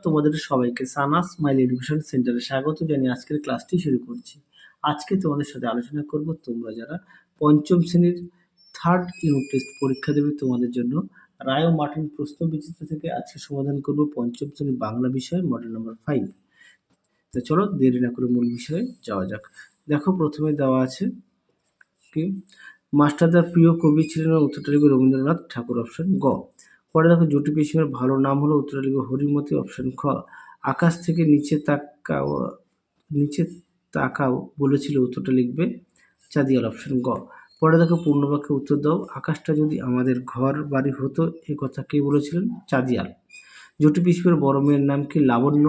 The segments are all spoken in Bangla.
তোমাদের সবাইকে সানা স্মাইল এডুকেশন সেন্টারে স্বাগত জানিয়ে আজকের ক্লাসটি শুরু করছি। আজকে তোমাদের সাথে আলোচনা করব তোমরা যারা পঞ্চম শ্রেণীর থার্ড ইউনিট টেস্ট পরীক্ষা দেবে তোমাদের জন্য রায় ও মার্টিন প্রশ্ন বিচিত্র থেকে আজকে সমাধান করব পঞ্চম শ্রেণীর বাংলা বিষয় মডেল নাম্বার 5। তো চলো দেরি না করে মূল বিষয়ে যাওয়া যাক। দেখো প্রথমে দেওয়া আছে কি মাস্টারদার প্রিয় কবি ছিলেন, উত্তরটা লিখবে রবীন্দ্রনাথ ঠাকুর, অপশন গ। পরে দেখো জটি পিসিমের ভালো নাম হলো, উত্তরটা লিখবে হরিমতি, অপশন খ। আকাশ থেকে নিচে তাকাও বলেছিল, উত্তরটা লিখবে চাঁদিয়াল, অপশন গ। পরে দেখো পূর্ণবাক্যে উত্তর দাও। আকাশটা যদি আমাদের ঘর বাড়ি হতো, এ কথা কে বলেছিলেন? চাঁদিয়াল। জটি পিসিমের বড় মেয়ের নাম কি? লাবণ্য।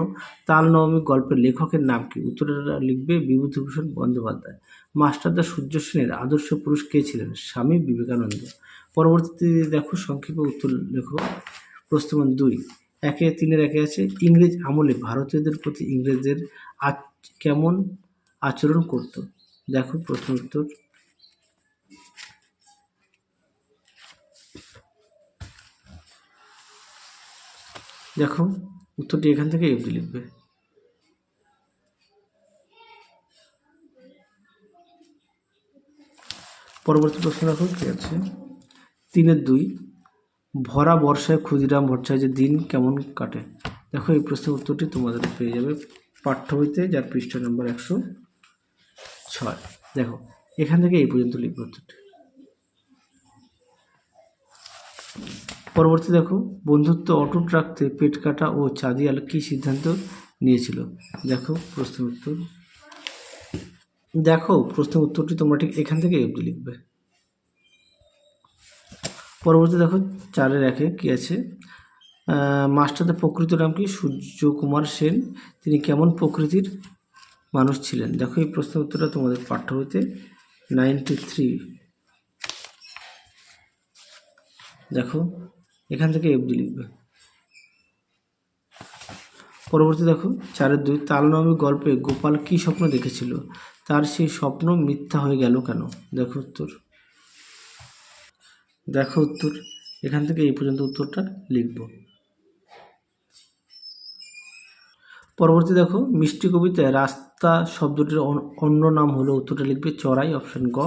তাল নবমী গল্পের লেখকের নাম কি? উত্তরটা লিখবে বিভূতিভূষণ বন্দ্যোপাধ্যায়। মাস্টারদা সূর্য সেনের আদর্শ পুরুষ কে ছিলেন? স্বামী বিবেকানন্দ। পরবর্তীতে দেখো সংক্ষেপে উত্তর লেখো। প্রশ্ন 2 3-এর একে আছে ইংরেজ আমলে ভারতীয়দের প্রতি ইংরেজদের কেমন আচরণ করত? দেখো প্রশ্ন উত্তর। দেখো উত্তরটি এখান থেকে অবধি লিখবে। পরবর্তী প্রশ্ন দেখো কি আছে 3-2 ভরা বর্ষায় ক্ষুদিরাম ভট্টাচার্যের দিন কেমন কাটে? দেখো এই প্রশ্নের উত্তরটি তোমাদের পেয়ে যাবে পাঠ্য বইতে, যার পৃষ্ঠা নম্বর 106। দেখো এখান থেকে এই পর্যন্ত লিখবে উত্তরটি। পরবর্তী দেখো বন্ধুত্ব অটুট রাখতে পেটকাটা ও চাঁদিয়াল কি সিদ্ধান্ত নিয়েছিল? দেখো প্রশ্নের উত্তর। দেখো প্রশ্নের উত্তরটি তোমরা ঠিক এখান থেকে অবধি লিখবে। পরবর্তী দেখো 4-এর একে কি আছে মাস্টারদের প্রকৃত নাম কি? সূর্যকুমার সেন। তিনি কেমন প্রকৃতির মানুষ ছিলেন? দেখো এই প্রশ্নের উত্তরটা তোমাদের পাঠ্য বইতে 93। দেখো এখান থেকে অবধি লিখবে। পরবর্তী দেখো 4-2 তালনবমী গল্পে গোপাল কি স্বপ্ন দেখেছিল? তার সেই স্বপ্ন মিথ্যা হয়ে গেল কেন? দেখো উত্তর। দেখো উত্তর এখান থেকে এই পর্যন্ত উত্তরটা লিখব। পরবর্তী দেখো মিষ্টি কবিতায় রাস্তা শব্দটির অন্য নাম হলো, উত্তরটা লিখবে চড়াই, অপশন গ।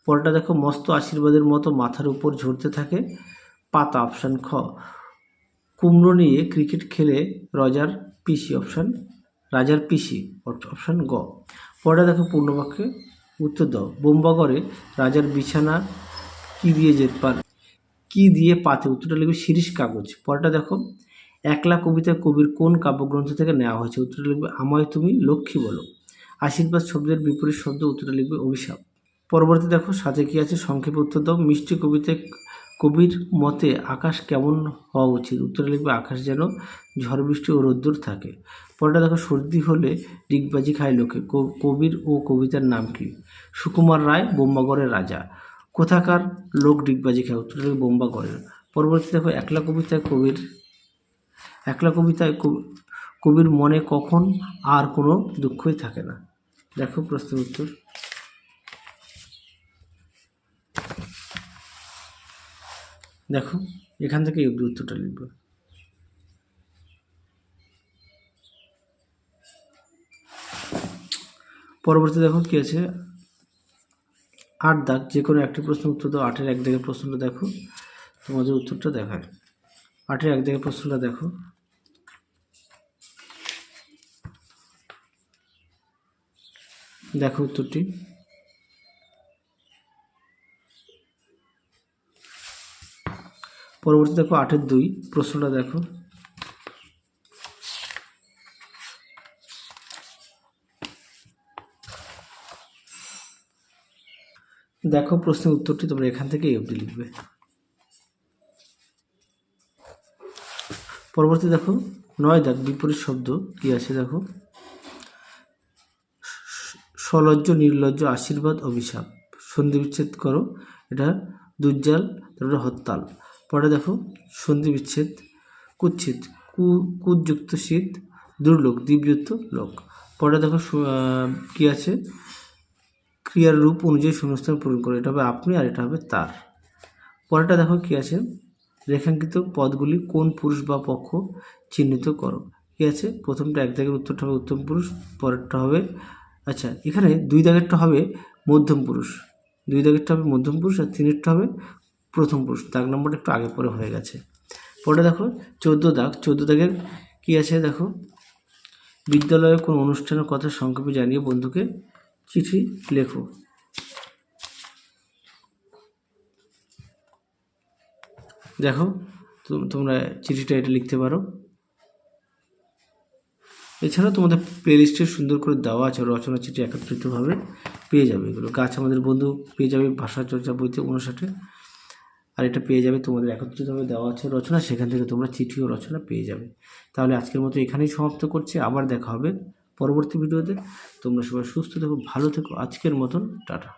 পরেরটা দেখো মস্ত আশীর্বাদের মতো মাথার উপর ঝরতে থাকে পাতা, অপশন খ। কুমড়ো নিয়ে ক্রিকেট খেলে রাজার পিসি, অপশন গ। পরেরটা দেখো পূর্ণবাক্যে উত্তর দাও। বোম্বাগড়ে রাজার বিছানা কি দিয়ে পাতে? উত্তরটা লিখবে শিরীষ কাগজ। পরেরটা দেখো একলা কবিতা কবির কোন কাব্যগ্রন্থ থেকে নেওয়া হয়েছে? উত্তরটা লিখবে আমায় তুমি লক্ষ্মী বলো। আশীর্বাদ শব্দের বিপরীত শব্দ, উত্তরটা লিখবে অভিশাপ। পরবর্তী দেখো সাথে কি আছে সংক্ষেপে উত্তর দাও। মিষ্টি কবিতায় কবির মতে আকাশ কেমন হওয়া উচিত? উত্তরটা লিখবে আকাশ যেন ঝড় বৃষ্টি ও রোদ্দুর থাকে। পরেরটা দেখো সর্দি হলে ডিগবাজি খায় লোকে, কবির ও কবিতার নাম কি? সুকুমার রায়, বোম্বাগড়ের রাজা। কোথাকার লোক ডিগবাজি খায়? উত্তরটা লিখবে বোম্বাগড়ের। পরবর্তী দেখো একলা কবিতায় কবির মনে কখন আর কোনো দুঃখই থাকে না? দেখো প্রশ্নের উত্তর। দেখো এখান থেকে এই উত্তরটা লিখবে। পরবর্তী দেখো কি আছে 8 দাগ যে কোনো একটি প্রশ্নের উত্তর দাও। 8-এর 1 দাগের প্রশ্নটা দেখো, তোমাদের উত্তরটা দেখায়। 8-এর 1 দাগের প্রশ্নটা দেখো। দেখো উত্তরটি। পরবর্তী দেখো 8-এর 2 প্রশ্নটা দেখো। দেখো প্রশ্নের উত্তরটি তোমরা এখান থেকে এই অবধি লিখবে। পরবর্তী দেখো 9 দাগ বিপরীত শব্দ কি আছে? দেখো সলজ্জ, নির্লজ্জ, আশীর্বাদ, অভিশাপ। সন্ধি বিচ্ছেদ করো। এটা দুজ্জাল, তারপরে হরতাল। পরে দেখো সন্ধি বিচ্ছেদ কুৎসিত, কুযুক্ত শীত, দুর্লোক, দ্বীপযুক্ত লোক। পরে দেখো কি আছে ক্রিয়ার রূপ অনুযায়ী শূন্যস্থান পূরণ করো। এটা হবে আপনি আর এটা হবে তার। পরেরটা দেখো কি আছে রেখাঙ্কিত পদগুলি কোন পুরুষ বা পক্ষ চিহ্নিত করো। কী আছে, প্রথমটা 1 দাগের উত্তরটা হবে উত্তম পুরুষ, পরেরটা হবে আচ্ছা এখানে 2 দাগেরটা হবে মধ্যম পুরুষ, 2 দাগেরটা হবে মধ্যম পুরুষ আর 3-এরটা হবে প্রথম পুরুষ। দাগ নম্বরটা একটু আগে পরে হয়ে গেছে। পরে দেখো 14 দাগ, 14 দাগের কী আছে দেখো, বিদ্যালয়ে কোনো অনুষ্ঠানের কথা সংক্ষেপে জানিয়ে বন্ধুকে চিঠি লেখো। দেখো তোমরা চিঠিটা এটা লিখতে পারো। এছাড়াও তোমাদের প্লেলিস্টে সুন্দর করে দেওয়া আছে রচনা চিঠি একত্রিতভাবে পেয়ে যাবে। এগুলো গাছ আমাদের বন্ধু পেয়ে যাবে ভাষা চর্চা বইতে 59, আর এটা পেয়ে যাবে তোমাদের একত্রিতভাবে দেওয়া আছে রচনা, সেখান থেকে তোমরা চিঠি ও রচনা পেয়ে যাবে। তাহলে আজকের মতো এখানেই সমাপ্ত করছি, আবার দেখা হবে পরবর্তী ভিডিওতে। তোমরা সবাই সুস্থ থেকো, ভালো থেকো, আজকের মতন টাটা।